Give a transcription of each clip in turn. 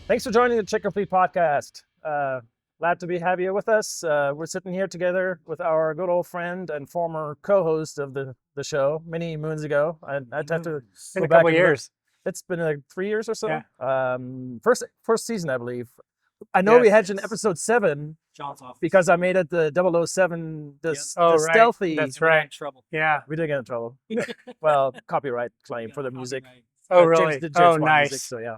Thanks for joining the Check Complete podcast. Glad to have you with us. We're sitting here together with our good old friend and former co-host of the show many moons ago. I'd have to It's been a couple years. It's been like 3 years or so. Yeah. First season, I believe. I know we had you in episode 7 because I made it the 007, the stealthy. That's right. Trouble. Yeah. We did get in trouble. Well, copyright claim for the music. Oh, really? James Oh, Bond nice. music, so yeah.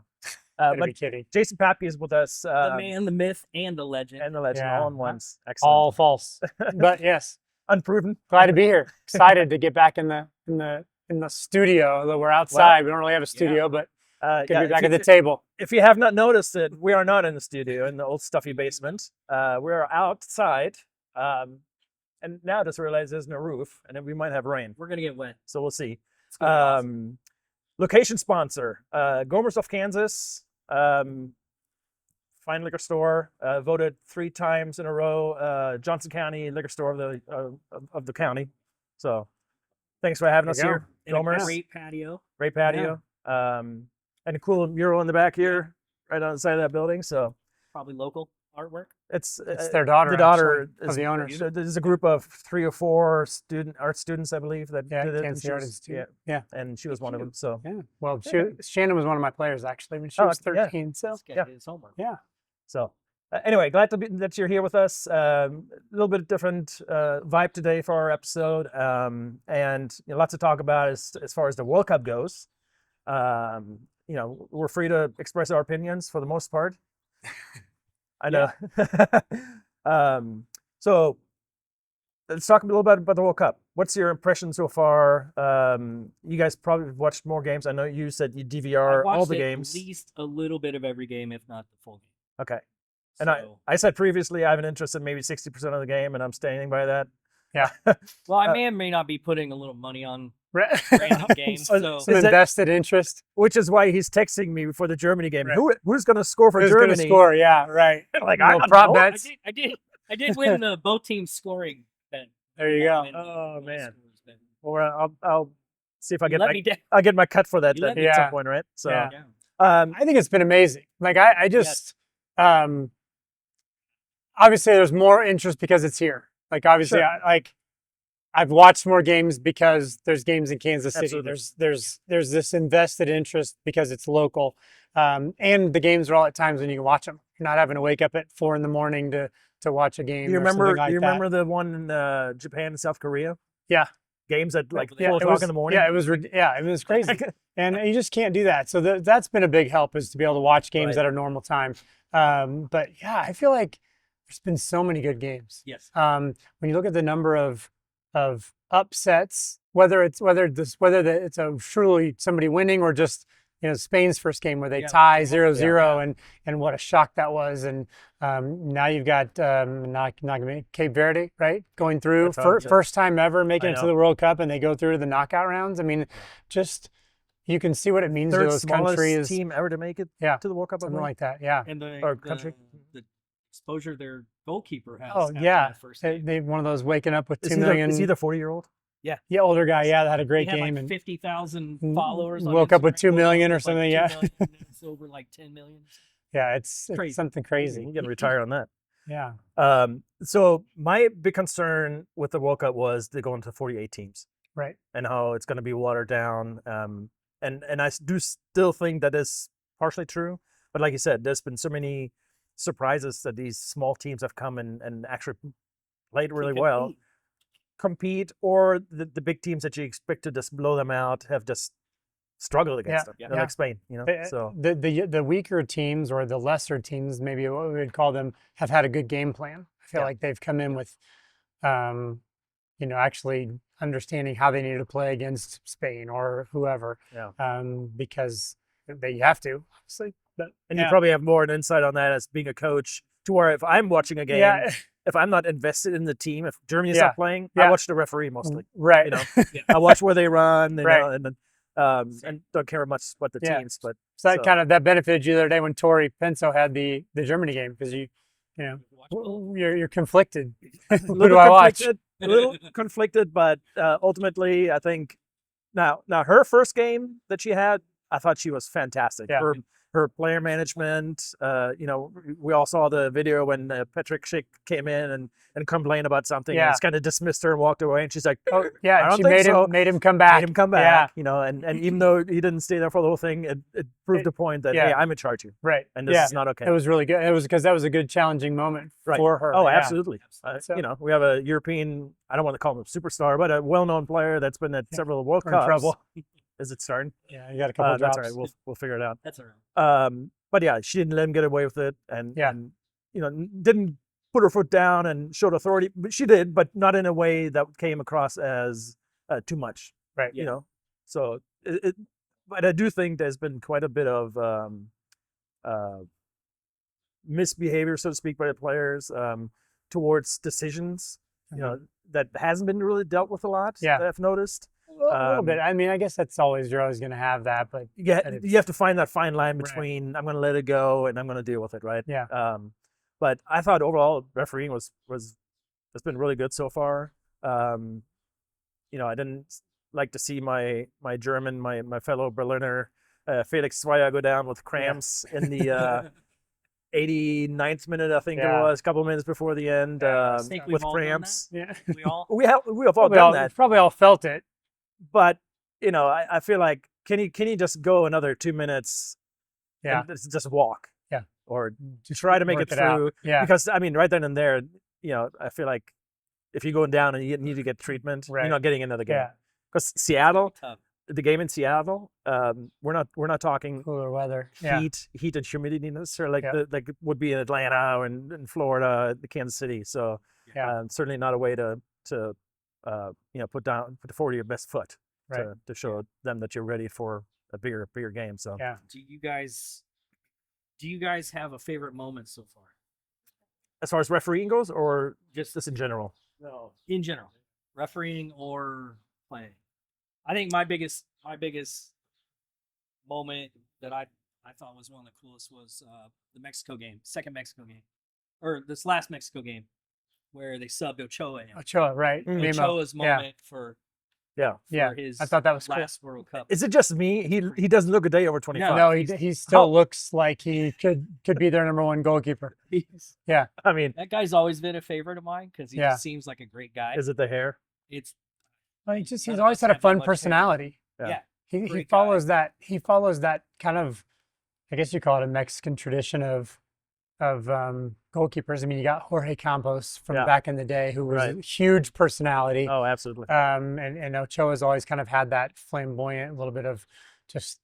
Gotta But be kidding. Jason Paepke is with us. The man, the myth, and the legend. And the legend, Yeah. all in once. Excellent. All false. But yes, Unproven. glad to be here. Excited to get back in the studio. Although we're outside, we don't really have a studio, but good to be back at the table. If you have not noticed it, we are not in the studio in the old stuffy basement. We're outside. And now I just realized there's no roof, and then we might have rain. We're gonna get wet. So we'll see. It's gonna be awesome. Location sponsor, Gomers of Kansas. Fine liquor store, voted 3 times in a row, Johnson County liquor store of the county. So thanks for having us There you here, And a Gomers. great patio. Great patio. And a cool mural in the back here, right on the side of that building. So Probably local artwork. it's their daughter, The daughter actually, of the owners. There's a group of 3 or 4 art students, I believe, that Yeah, did it. Kansas and Artists too. yeah, Yeah. and she was one of them. So Yeah. Well, Yeah. Shannon was one of my players actually when she Oh, was yeah. 13. So This guy yeah. did his homework. yeah. So anyway, glad that you're here with us. A little bit different vibe today for our episode, and lots to talk about as far as the World Cup goes. We're free to express our opinions for the most part. I know. So let's talk a little bit about the World Cup. What's your impression so far? You guys probably have watched more games. I know you said you I DVR all watched the at games. least a little bit of every game, if not the full game. Okay. And So, I said previously I have an interest in maybe 60% of the game, and I'm standing by that. well, I may or may not be putting a little money on Right. random games. So- So Some Is that- invested interest. Which is why he's texting me before the Germany game. Right. Who's going to score for Who's Germany? going to score? Yeah, right. Like, No I don't prop know. bets. I did win the both teams scoring bet. There you go. Win the Oh, goal man. scorers bet. Well, I'll see if I You get let my, me down. I'll get my cut for that You let then me at some down. point, right? So, Yeah. Yeah. I think it's been amazing. Like I just, obviously there's more interest because it's here. Like obviously Sure. I've watched more games because there's games in Kansas City. Absolutely. There's this invested interest because it's local. And the games are all at times when you can watch them. You're not having to wake up at 4 a.m. to watch a game. Do you or remember? something like Do you that. remember the one in Japan and South Korea? Yeah. Games at like Yeah, 4 it o'clock was- in the morning. Yeah, it was crazy. And you just can't do that. So that's been a big help, is to be able to watch games Right. at a normal time. But yeah, I feel like there's been so many good games. Yes. When you look at the number of upsets, whether it's a truly somebody winning or just Spain's first game where they Yeah, tie yeah. 0-0 and what a shock that was. And now you've got Cape Verde, right, going through That's awesome. first time ever making I it to know. the World Cup, and they go through the knockout rounds. I mean, just you can see what it means to Third those smallest countries. team ever to make it Yeah, to the World Cup. I something believe. like that. Yeah. And Or country. the exposure their goalkeeper has. Oh after yeah, that first game. they one of those waking up with Is 2 he million. is he the 40-year-old? Yeah, older guy. Yeah, that had a great He had game like and 50,000 followers. on woke up with Instagram. 2 million or Woke up with, something, 2 yeah. million, and it's over like 10 million. yeah, it's Crazy. something You crazy. can retire on that. Yeah, So my big concern with the World Cup was they go into 48 teams right. and how it's going to be watered down. And I do still think that is partially true. But like you said, there's been so many surprises that these small teams have come and actually played really well. Compete, or the big teams that you expect to just blow them out have just struggled against them. Yeah. They're like Spain, So The weaker teams, or the lesser teams, maybe what we would call them, have had a good game plan. I feel Yeah. like they've come in with, actually understanding how they need to play against Spain or whoever. Yeah. Because they have to, obviously. But and you probably have more an insight on that as being a coach, to where if I'm watching a game, yeah, if I'm not invested in the team, if Germany's Yeah. not playing, Yeah. I watch the referee mostly. right. You know, I watch where they run, Right. and then and don't care much what the Yeah. teams. But So that benefited you the other day when Tori Penso had the Germany game, because you're conflicted. Who do I watch? A little conflicted, but ultimately, I think now her first game that she had, I thought she was fantastic. Yeah. her player management. We all saw the video when Patrick Schick came in and complained about something. Yeah. And just kind of dismissed her and walked away. And she's like, Oh, I yeah, don't she think made so. him made him come back. Made him come back. And even though he didn't stay there for the whole thing, it proved the point that, hey, I'm in charge here. Right. And this is not okay. It was really good. It was because that was a good challenging moment for her. Oh, yeah. absolutely. So- We have a European, I don't want to call him a superstar, but a well-known player that's been at several World We're in Cups. trouble. Is it starting? Yeah, you got a couple of That's drops. all right. We'll figure it out. That's all right. But yeah, she didn't let him get away with it, and Yeah. and didn't put her foot down and showed authority. But she did, but not in a way that came across as too much. Right. So but I do think there's been quite a bit of misbehavior, so to speak, by the players towards decisions. That hasn't been really dealt with a lot. Yeah. that I've noticed. A little bit. I mean, I guess you're always going to have that, but You have to find that fine line between I'm going to let it go and I'm going to deal with it, right? Yeah. But I thought overall refereeing has been really good so far. I didn't like to see my German, my fellow Berliner, Felix Zweier go down with cramps in the 89th minute, I think it was, a couple of minutes before the end, with cramps. yeah. We have all done that. Probably all felt it. But I feel like can you just go another 2 minutes? Yeah. And just walk. Yeah. Or try to make it work it out. through. Yeah. Because I mean, right then and there, I feel like if you're going down and you need to get treatment, Right. you're not getting another game. Yeah. Because Seattle, Tough. the game in Seattle, we're not talking Cooler weather. Yeah. heat and humidity necessarily Yeah. like would be in Atlanta or in Florida, the Kansas City. So Yeah. certainly not a way to put forward your best foot Right. to show them that you're ready for a bigger game. So Yeah. Do you guys have a favorite moment so far? as far as refereeing goes, or just in general? No, in general, refereeing or playing. I think my biggest moment that I thought was one of the coolest was the Mexico game, second Mexico game, or this last Mexico game, where they subbed Ochoa in. Ochoa, right? Mm. Mimo. Ochoa's Yeah. moment for Yeah. his I thought that was cool. last World Cup. Is it just me? He doesn't look a day over 25. No, he still looks like he could be their number one goalkeeper. Yeah. I mean, That guy's always been a favorite of mine because he Yeah. just seems like a great guy. is it the hair? It's Well, he's None of always us had a have that fun much hair. personality. Yeah. yeah. He Great follows that kind of, I guess you call it a Mexican tradition of goalkeepers. I mean, you got Jorge Campos from Yeah. back in the day, who was Right. a huge personality. Oh, absolutely. And Ochoa's always kind of had that flamboyant, a little bit of just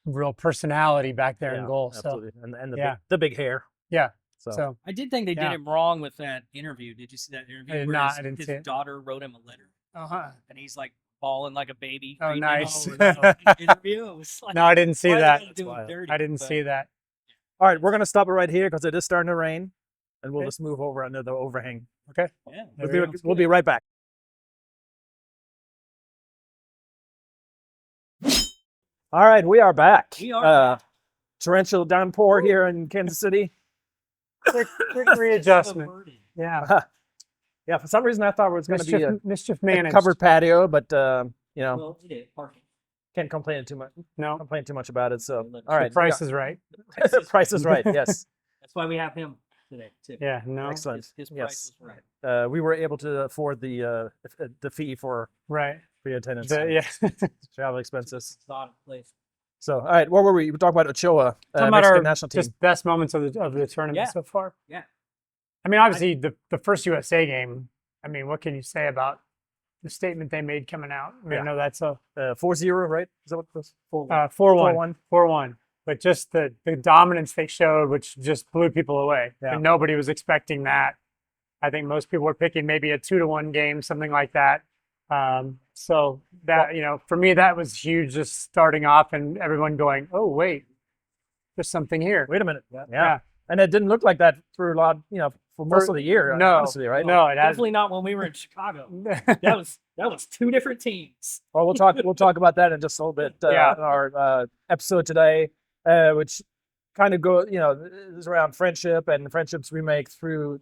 real personality back there in goal. Absolutely. And yeah. the big hair. Yeah. So, So I did think they Yeah. did him wrong with that interview. Did you see that interview? I did where not. His, I didn't his see it. daughter wrote him a letter, and he's like bawling like a baby. Oh, reading it nice. over and over in the interview. It was like, no, I didn't see why are they that. gonna do him dirty? I didn't But see that. all right, we're gonna stop it right here because it is starting to rain, and we'll Okay. just move over under the overhang. Okay. Yeah, We'll be right back. All right, we are back. We are back. Torrential downpour here in Kansas City. Quick readjustment. Yeah. Yeah, for some reason I thought it was going to be a Mischief managed. covered patio, but Well, it is parking. can't complain too much about it. So, The all right, The price is right. the price is right. Yes, That's why we have him today too. Yeah. No. excellent. His price Yes, is right. we were able to afford the fee for Right. the attendance, Yeah. travel expenses. It's not a place. So, all right, what were we? We talking about Ochoa, Talking about Mexican our national team. just best moments of the tournament Yeah. so far. Yeah. I mean, obviously the first USA game. I mean, what can you say about the statement they made coming out? I mean, Yeah. I know that's a 4-0, right? Is that what it was? 4-1. 4-1. But just the dominance they showed, which just blew people away. Yeah. And nobody was expecting that. I think most people were picking maybe a 2-1 game, something like that. So that, for me, that was huge, just starting off and everyone going, oh, wait, there's something here. Wait a minute. Yeah. Yeah. And it didn't look like that through a lot, for most of the year. No, honestly, right? No, it has. Definitely not when we were in Chicago. That was two different teams. Well, we'll talk about that in just a little bit. Yeah. In our episode today, which kind of is around friendship and friendships we make through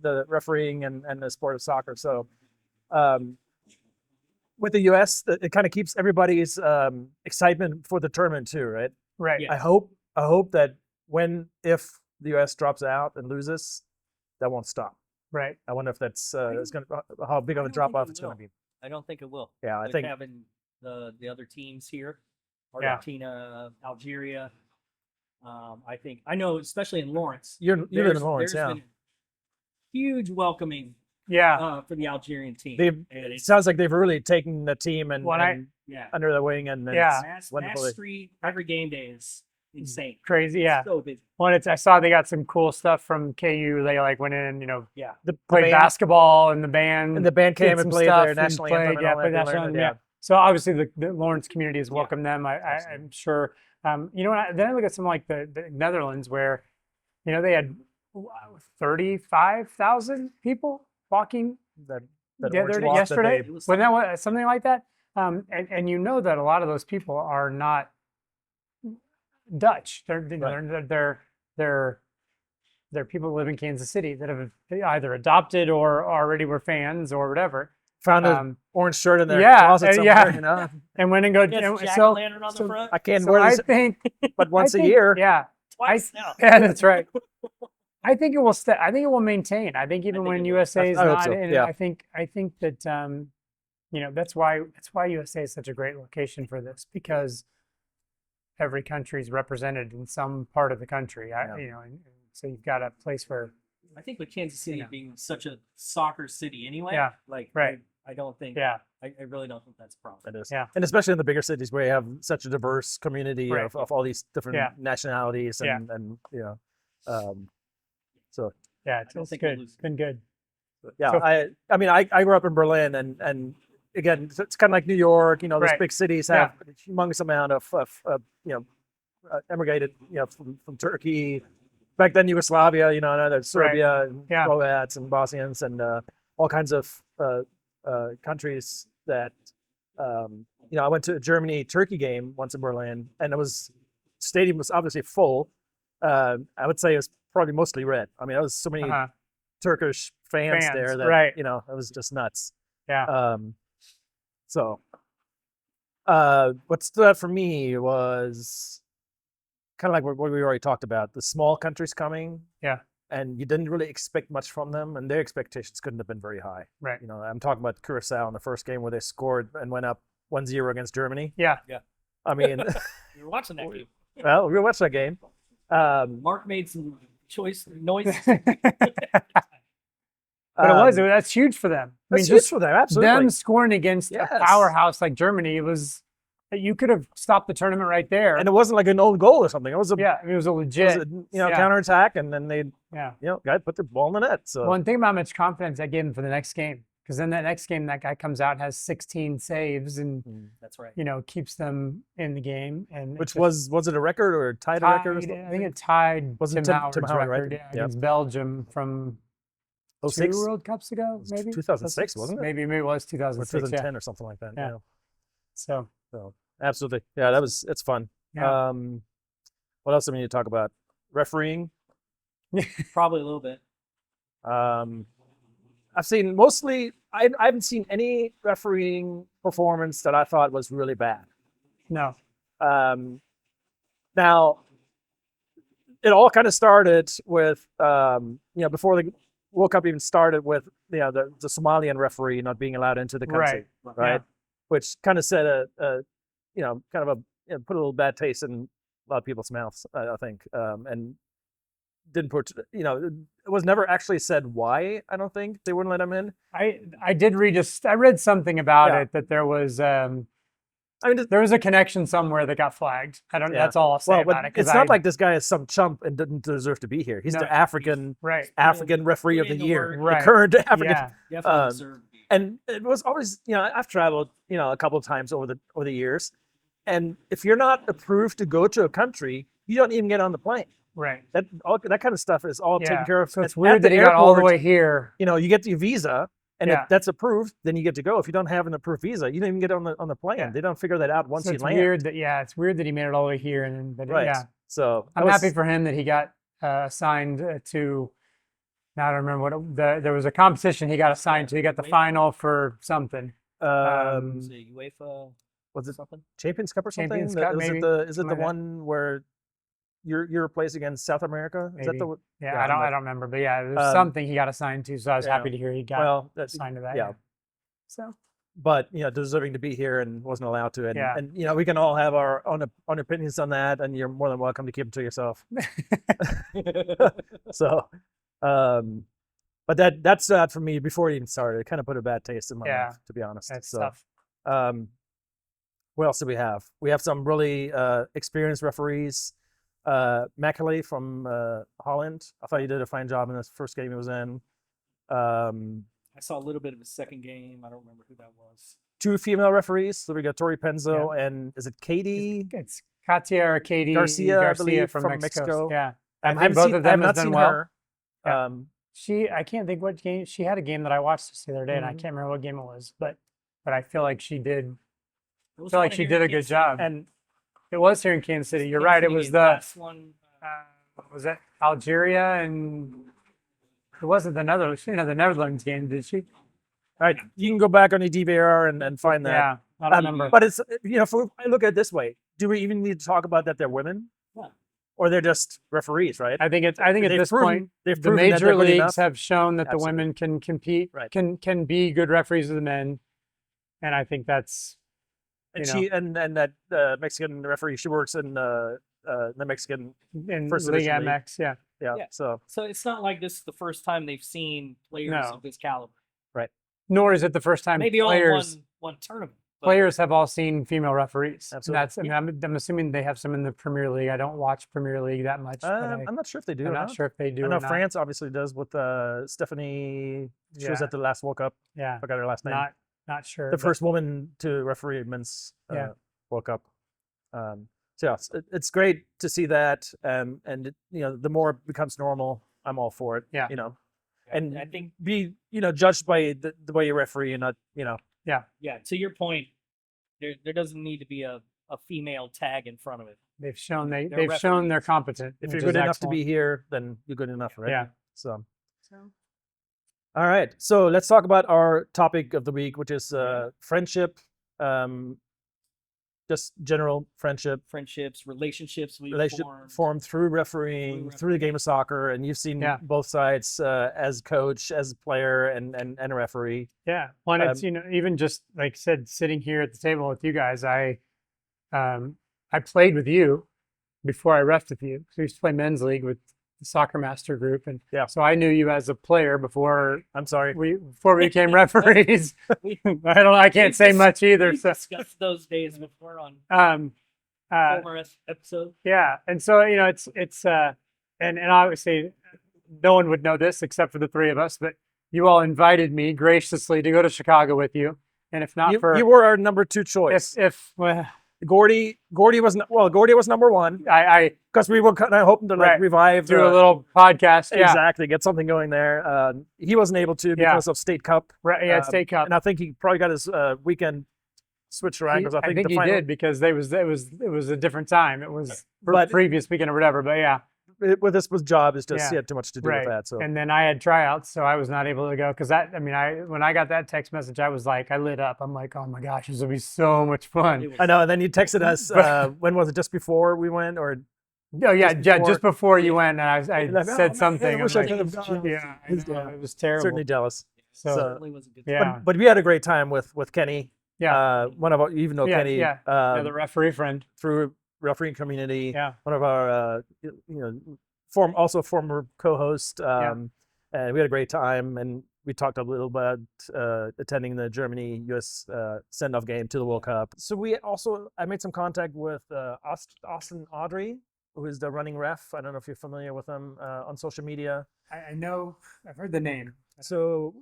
the refereeing and the sport of soccer. So, with the U.S., it kind of keeps everybody's excitement for the tournament too, right? Right. Yeah. I hope I hope that if the U.S. drops out and loses, that won't stop. Right. I wonder if that's it's going to how big of a don't drop think off it it's going to will. be. I don't think it will. Yeah, I With think having the other teams here, Yeah. Argentina, Algeria. I know, especially in Lawrence. you live in there's- Lawrence, there's yeah. been huge welcoming Yeah. for the Algerian team. It sounds like they've really taken the team and Yeah. under the wing, and Yeah. Mass wonderful. Street every game day is insane. Crazy. Yeah. So busy. I saw they got some cool stuff from KU. They like went in, Yeah. played band- basketball, and the band came did and some played stuff their and national anthem played, and all that. played They national learned it, anthem, So obviously the Lawrence community has Yeah. welcomed them. Absolutely. I'm sure. Then I look at some like the Netherlands where, they had 35,000 people walking that the orange other walk that yesterday. they- It was Wasn't that something like that? And that a lot of those people are not Dutch. They're people who live in Kansas City that have either adopted or already were fans or whatever. found an orange shirt in their yeah, closet somewhere, yeah. And went and go. Yes, and Jack so Lantern on the so front. I can't so wear I this, think but once I a think- year. Yeah, Twice now. yeah, that's right. I think it will stay. I think it will maintain. I think even think when it will. USA is I hope not so, in, yeah. I think that that's why USA is such a great location for this, because every country is represented in some part of the country. Yeah. And so you've got a place where I think with Kansas City Yeah. being such a soccer city anyway, Yeah, like right. I don't think yeah, I really don't think that's a problem. It is. Yeah. And especially in the bigger cities where you have such a diverse community Right. of all these different Yeah. nationalities Yeah. and so yeah, don't it's think we'll good. lose. It's been good. yeah, So- I mean I grew up in Berlin and again it's kind of like New York, those Right. big cities have a humongous amount of emigrated, from Turkey, back then Yugoslavia, and there's Serbia and Yeah. Croats and Bosnians and all kinds of countries that I went to a Germany-Turkey game once in Berlin, and stadium was obviously full. I would say it was probably mostly red. I mean, there was so many Uh-huh. Turkish fans there that right. it was just nuts. Yeah. So what stood out for me was kind of like what we already talked about, the small countries coming. Yeah. And you didn't really expect much from them, and their expectations couldn't have been very high. Right. I'm talking about Curacao in the first game where they scored and went up 1-0 against Germany. Yeah. I mean, We were watching that game. well, we watched that game. Mark made some choice noises. But that's huge for them. I mean, That's huge just for them, absolutely. them scoring against Yes. a powerhouse like Germany, you could have stopped the tournament right there. And it wasn't like an own goal or something. It was a, yeah, it was a it was legit. a Yeah. counterattack, and then they, Yeah. guy put the ball in the net. So Well, and think about how much confidence that gave him for the next game. Because then that next game, that guy comes out, has 16 saves, and That's right. keeps them in the game. And which it's was it a record or tied a record? Or tied, something? I think it tied Was it Tim Tim Howard's Howard record, record? Yep. against Belgium from 06? 2 World Cups ago, was maybe 2006, wasn't it? Maybe it was Or 2006. 2010 Yeah. or something like that. Yeah. Yeah. So So absolutely, yeah, it's fun. Yeah. What else do we need to talk about? Refereeing. Probably a little bit. I've seen mostly. I haven't seen any refereeing performance that I thought was really bad. no, Now, it all kind of started with before the World Cup even started with the Somalian referee not being allowed into the country, right. right? Yeah. Which kind of set put a little bad taste in a lot of people's mouths, I think, and didn't put, it was never actually said why. I don't think they wouldn't let him in. I did read I read something about Yeah. it, that there was I mean, there was a connection somewhere that got flagged. I don't. Yeah. That's all I'll say well, about but it. 'Cause it's not like this guy is some chump and didn't deserve to be here. He's No, the African right. referee of put the in the year, work. Right. the current African. Yeah. Definitely deserved to be. And it was always, I've traveled, a couple of times over the years, and if you're not approved to go to a country, you don't even get on the plane. Right. That kind of stuff is all Yeah. taken care of. So it's at weird the that he got all the airport. way here. You get your visa, and Yeah. if that's approved, then you get to go. If you don't have an approved visa, you don't even get on the plane. Yeah. They don't figure that out once So you it's land. weird that it's weird that he made it all the way here, and then but Right. yeah, So I'm happy for him that he got assigned to. Now I don't remember there was a competition he got assigned to. He got the UEFA? final for something. Was it UEFA was it something? Champions Cup or something? Champions Cup, is maybe, it the something like that. one where your place against South America? Is that Maybe. the Yeah, Yeah, I I'm don't remember, but yeah, there's Um, something he got assigned to, so I was yeah. happy to hear he got well, that's assigned to that. yeah. So But deserving to be here and wasn't allowed to, and Yeah. and we can all have our own opinions on that, and you're more than welcome to keep them to yourself. So, but that's for me before it even started. It kind of put a bad taste in my Yeah, mouth, to be honest. that's So, tough. what else do we have? We have some really experienced referees. Macaulay from Holland. I thought he did a fine job in this first game he was in. I saw a little bit of his second game. I don't remember who that was. 2 female referees. So we got Tori Penzo and is it Katie It's Katia or Katie Garcia, I believe, from from Mexico. Mexico. Yeah, I think haven't both seen, of I have them has not done seen well. her. Yeah. I can't think what game she had a game that I watched this the other day, and I Mhm. can't remember what game it was, but I feel like she did. It was I feel like one she here did in a good Kansas City. job, and it was here in Kansas City. You're Kansas right. It City was game, the last one. what was that Algeria, and it wasn't the Netherlands. She didn't have the Netherlands game, did she? All right, you can go back on the DVR and find that. Yeah, I don't remember. But it's if I look at it this way, do we even need to talk about that they're women? Yeah. Or they're just referees, right? I think at this point, they've the proven that major they're good leagues enough. have shown that Absolutely. the women can compete, Right. can be good referees of the men, and I think that's And you know. she and that Mexican referee, she works in the Mexican in First League Division League. MX. Yeah, Yeah. So So it's not like this is the first time they've seen players No. of this caliber. nor is it the first time Maybe all players one tournament. but- players have all seen female referees. And Absolutely. that's, I mean, I'm assuming they have some in the Premier League. I don't watch Premier League that much. But I'm not sure if they do. I'm or not sure if they do. I know or not. France obviously does with Stephanie. She was Yeah. at the last World Cup. Yeah, I forgot her last name. not sure. The but first woman to referee a men's Yeah. World Cup. So yeah, it's great to see that, and the more it becomes normal, I'm all for it. Yeah. And I think be judged by the way you referee, and not yeah. To your point, there doesn't need to be a female tag in front of it. They've shown they've referees. shown they're competent. if which you're is good enough to excellent. be here, then you're good enough, right? Yeah. So. All right, so let's talk about our topic of the week, which is friendship, just general friendship. Friendships, relationships we Relationship formed through refereeing, through the game of soccer, and you've seen Yeah. both sides as coach, as player, and a referee. Yeah. Well, and it's even just like I said, sitting here at the table with you guys, I played with you before I refed with you. So we used to play men's league with the Soccer Master group, and Yeah. so I knew you as a player before I'm sorry. we became referees. I can't say much either. We So discussed those days before on former episode. yeah, and so it's and obviously no one would know this except for the three of us, but you all invited me graciously to go to Chicago with you, and if not You for were our number 2 choice. if well, Gordy was number 1 I because we were kind of hoping to Right. revive do a little podcast, yeah, exactly, get something going there. He wasn't able to Yeah. because of State Cup. right, yeah, State Cup. And I think he probably got his weekend switched around because I think the he final, did because it was a different time. It was But- previous weekend or whatever. But yeah, with this was job is just Yeah. he had too much to do right. with that. So And then I had tryouts, so I was not able to go because when I got that text message, I was like, I lit up. I'm like, oh my gosh, this will be so much fun. It was- I know. And then you texted us. When was it? Just before we went, or Oh yeah, just just before you went, and I Like, oh, said man, something. I wish I'm I could have like, gone. yeah, I know, Yeah. it was terrible. certainly jealous. So certainly was a good. yeah, But we had a great time with Kenny. yeah, One of our, even though Yeah, Kenny, yeah. The referee friend. through refereeing community, Yeah, one of our former co-host, and we had a great time, and we talked a little about attending the Germany-US send-off game to the World Cup. So I made some contact with Austin Ardrey, who is the running ref. I don't know if you're familiar with him on social media. I know. I've heard the name. So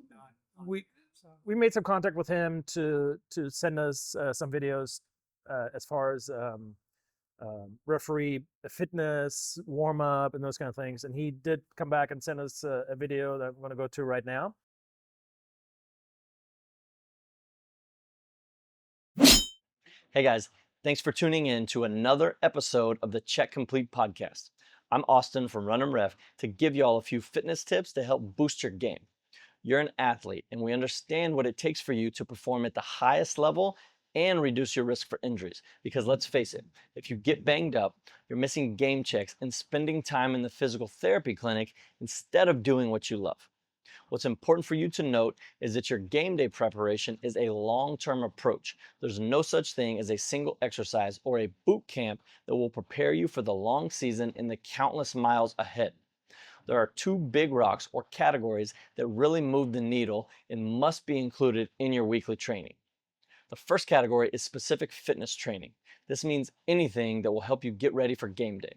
we made some contact with him to send us some videos as far as referee fitness, warm up, and those kind of things. And he did come back and send us a video that I'm going to go to right now. Hey guys, thanks for tuning in to another episode of the Check Complete podcast. I'm Austin from Runnin Ref to give you all a few fitness tips to help boost your game. You're an athlete and we understand what it takes for you to perform at the highest level and reduce your risk for injuries. Because let's face it, if you get banged up, you're missing game checks and spending time in the physical therapy clinic instead of doing what you love. What's important for you to note is that your game day preparation is a long-term approach. There's no such thing as a single exercise or a boot camp that will prepare you for the long season and the countless miles ahead. There are two big rocks or categories that really move the needle and must be included in your weekly training. The first category is specific fitness training. This means anything that will help you get ready for game day.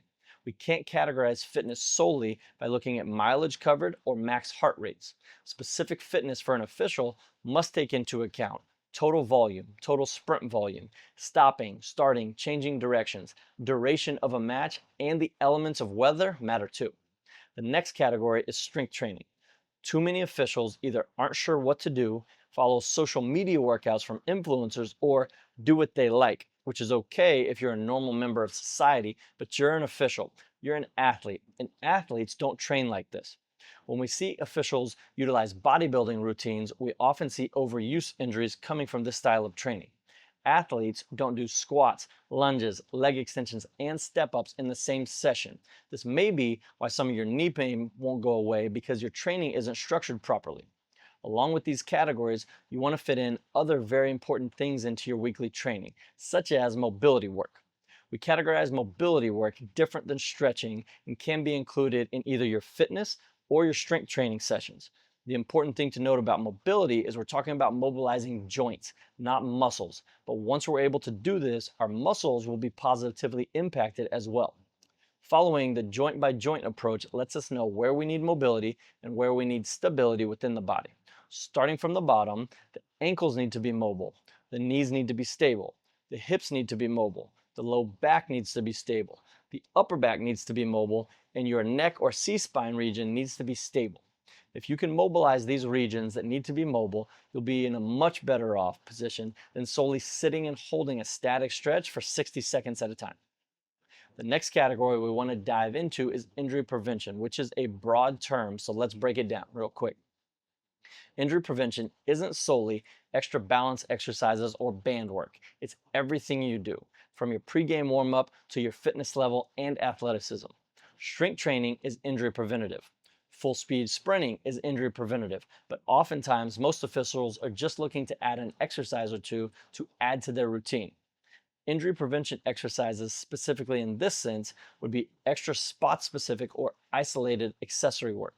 We can't categorize fitness solely by looking at mileage covered or max heart rates. Specific fitness for an official must take into account total volume, total sprint volume, stopping, starting, changing directions, duration of a match, and the elements of weather matter too. The next category is strength training. Too many officials either aren't sure what to do, follow social media workouts from influencers, or do what they like, which is okay if you're a normal member of society, but you're an official, you're an athlete, and athletes don't train like this. When we see officials utilize bodybuilding routines, we often see overuse injuries coming from this style of training. Athletes don't do squats, lunges, leg extensions, and step-ups in the same session. This may be why some of your knee pain won't go away because your training isn't structured properly. Along with these categories, you want to fit in other very important things into your weekly training, such as mobility work. We categorize mobility work different than stretching and can be included in either your fitness or your strength training sessions. The important thing to note about mobility is we're talking about mobilizing joints, not muscles. But once we're able to do this, our muscles will be positively impacted as well. Following the joint by joint approach lets us know where we need mobility and where we need stability within the body. Starting from the bottom, the ankles need to be mobile, the knees need to be stable, the hips need to be mobile, the low back needs to be stable, the upper back needs to be mobile, and your neck or C-spine region needs to be stable. If you can mobilize these regions that need to be mobile, you'll be in a much better off position than solely sitting and holding a static stretch for 60 seconds at a time. The next category we want to dive into is injury prevention, which is a broad term, so let's break it down real quick. Injury prevention isn't solely extra balance exercises or band work. It's everything you do, from your pregame warm-up to your fitness level and athleticism. Strength training is injury preventative. Full speed sprinting is injury preventative, but oftentimes most officials are just looking to add an exercise or two to add to their routine. Injury prevention exercises, specifically in this sense, would be extra spot specific or isolated accessory work.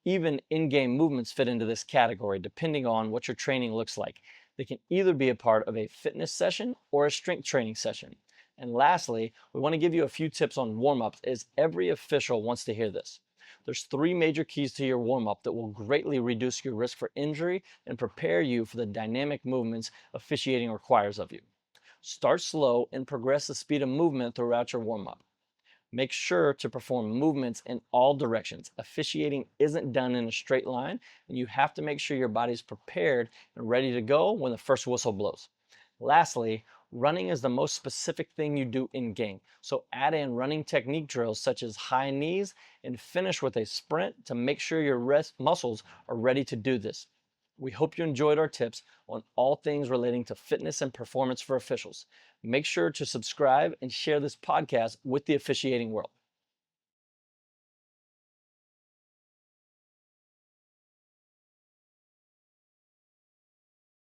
Even in-game movements fit into this category depending on what your training looks like. They can either be a part of a fitness session or a strength training session. And lastly, we want to give you a few tips on warm-ups as every official wants to hear this. There's 3 major keys to your warm-up that will greatly reduce your risk for injury and prepare you for the dynamic movements officiating requires of you. Start slow and progress the speed of movement throughout your warm-up. Make sure to perform movements in all directions. Officiating isn't done in a straight line, and you have to make sure your body's prepared and ready to go when the first whistle blows. Lastly, running is the most specific thing you do in game, so add in running technique drills such as high knees and finish with a sprint to make sure your muscles are ready to do this. We hope you enjoyed our tips on all things relating to fitness and performance for officials. Make sure to subscribe and share this podcast with the officiating world.